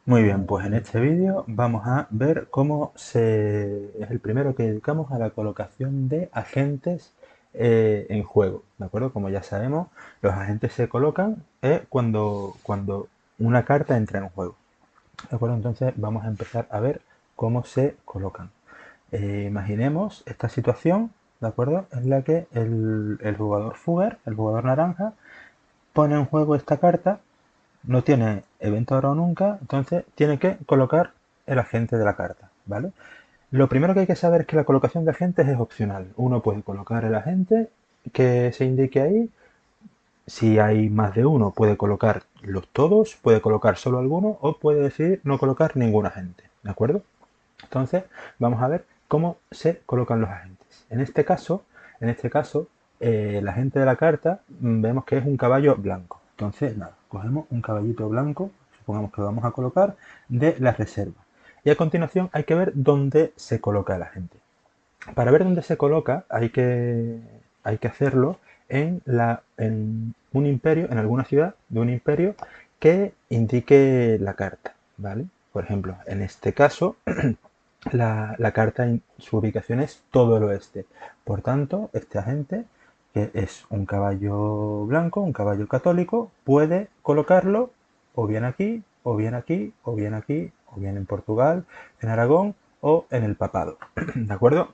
Muy bien, pues en este vídeo vamos a ver es el primero que dedicamos a la colocación de agentes en juego, ¿de acuerdo? Como ya sabemos, los agentes se colocan cuando una carta entra en juego, ¿de acuerdo? Entonces vamos a empezar a ver cómo se colocan. Imaginemos esta situación, ¿de acuerdo? En la que el jugador Fugger, el jugador naranja, pone en juego esta carta, no tiene evento ahora o nunca, entonces tiene que colocar el agente de la carta, ¿vale? Lo primero que hay que saber es que la colocación de agentes es opcional. Uno puede colocar el agente que se indique ahí. Si hay más de uno, puede colocar los todos, puede colocar solo alguno o puede decidir no colocar ningún agente, ¿de acuerdo? Entonces, vamos a ver cómo se colocan los agentes. En este caso, el agente de la carta vemos que es un caballo blanco. Entonces, nada, cogemos un caballito blanco, supongamos que lo vamos a colocar, de la reserva. Y a continuación hay que ver dónde se coloca el agente. Para ver dónde se coloca hay que hacerlo en un imperio, en alguna ciudad de un imperio que indique la carta, ¿vale? Por ejemplo, en este caso, la carta, su ubicación es todo el oeste. Por tanto, este agente, que es un caballo blanco, un caballo católico, puede colocarlo o bien aquí, o bien aquí, o bien aquí, o bien en Portugal, en Aragón o en el Papado. ¿De acuerdo?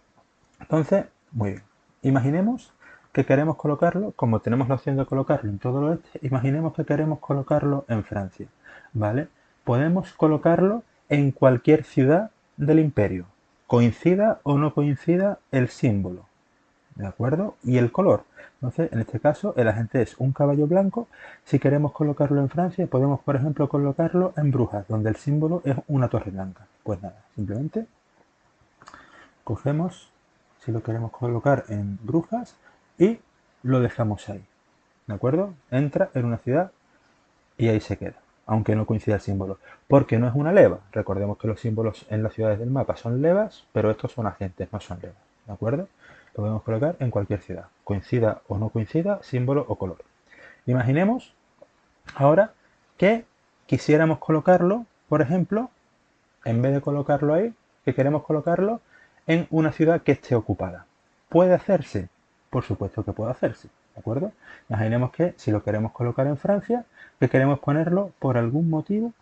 Entonces, muy bien. Imaginemos que queremos colocarlo, como tenemos la opción de colocarlo en todo el oeste, imaginemos que queremos colocarlo en Francia, ¿vale? Podemos colocarlo en cualquier ciudad del imperio, coincida o no coincida el símbolo, ¿de acuerdo? Y el color. Entonces, en este caso, el agente es un caballo blanco. Si queremos colocarlo en Francia, podemos, por ejemplo, colocarlo en Brujas, donde el símbolo es una torre blanca. Pues nada, simplemente cogemos, si lo queremos colocar en Brujas, y lo dejamos ahí, ¿de acuerdo? Entra en una ciudad y ahí se queda, aunque no coincida el símbolo, porque no es una leva. Recordemos que los símbolos en las ciudades del mapa son levas, pero estos son agentes, no son levas, ¿de acuerdo? Lo podemos colocar en cualquier ciudad, coincida o no coincida, símbolo o color. Imaginemos ahora que quisiéramos colocarlo, por ejemplo, en vez de colocarlo ahí, que queremos colocarlo en una ciudad que esté ocupada. ¿Puede hacerse? Por supuesto que puede hacerse, ¿de acuerdo? Imaginemos que si lo queremos colocar en Francia, que queremos ponerlo por algún motivo,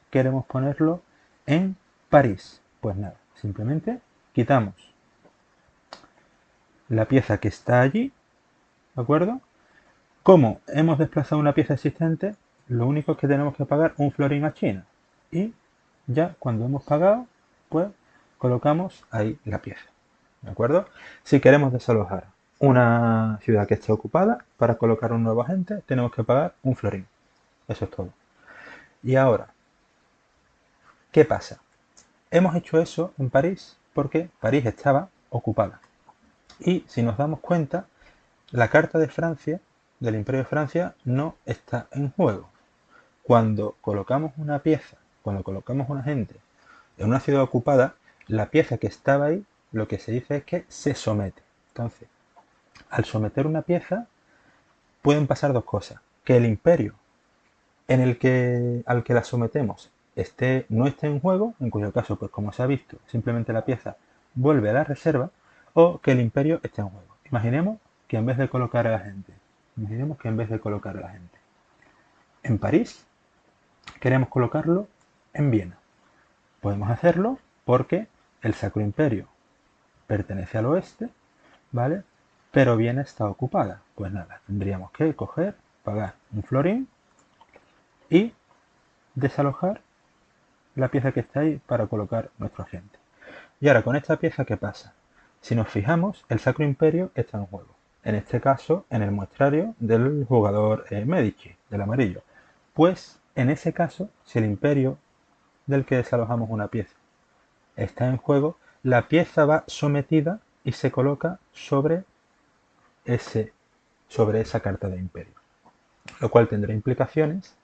queremos ponerlo en París. Pues nada, simplemente quitamos la pieza que está allí, ¿de acuerdo? Como hemos desplazado una pieza existente, lo único es que tenemos que pagar un florín a China. Y ya cuando hemos pagado, pues colocamos ahí la pieza. ¿De acuerdo? Si queremos desalojar una ciudad que esté ocupada, para colocar un nuevo agente tenemos que pagar un florín. Eso es todo. Y ahora, ¿qué pasa? Hemos hecho eso en París porque París estaba ocupada. Y si nos damos cuenta, la carta de Francia, del Imperio de Francia, no está en juego. Cuando colocamos una pieza, cuando colocamos un agente en una ciudad ocupada, la pieza que estaba ahí, lo que se dice es que se somete. Entonces, al someter una pieza, pueden pasar dos cosas. Que el imperio al que la sometemos no esté en juego, en cuyo caso, pues como se ha visto, simplemente la pieza vuelve a la reserva, o que el imperio esté en juego. Imaginemos que en vez de colocar a la gente en París, queremos colocarlo en Viena. Podemos hacerlo porque el Sacro Imperio pertenece al oeste, ¿vale? Pero Viena está ocupada. Pues nada, tendríamos que coger, pagar un florín y desalojar la pieza que está ahí para colocar nuestro agente. Y ahora con esta pieza, ¿qué pasa? Si nos fijamos, el Sacro Imperio está en juego. En este caso, en el muestrario del jugador Medici, del amarillo. Pues en ese caso, si el imperio del que desalojamos una pieza está en juego, la pieza va sometida y se coloca ese, sobre esa carta de imperio, lo cual tendrá implicaciones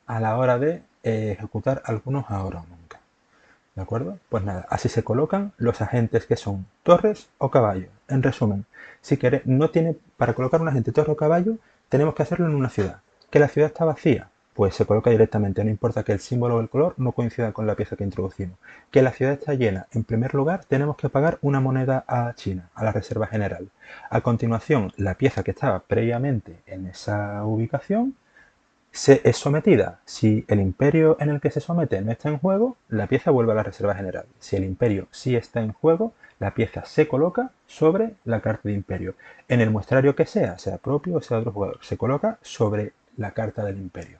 a la hora de ejecutar algunos ahora o nunca. ¿De acuerdo? Pues nada, así se colocan los agentes que son torres o caballos. En resumen, si no tiene, para colocar un agente torre o caballo, tenemos que hacerlo en una ciudad. ¿Que la ciudad está vacía? pues se coloca directamente, no importa que el símbolo o el color no coincida con la pieza que introducimos. Que la ciudad está llena, en primer lugar tenemos que pagar una moneda a China, a la Reserva General. A continuación, la pieza que estaba previamente en esa ubicación es sometida. Si el imperio en el que se somete no está en juego, la pieza vuelve a la Reserva General. Si el imperio sí está en juego, la pieza se coloca sobre la carta de imperio. En el muestrario que sea propio o sea de otro jugador, se coloca sobre la carta del imperio.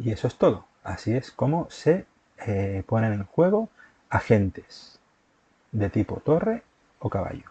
Y eso es todo. Así es como se ponen en juego agentes de tipo torre o caballo.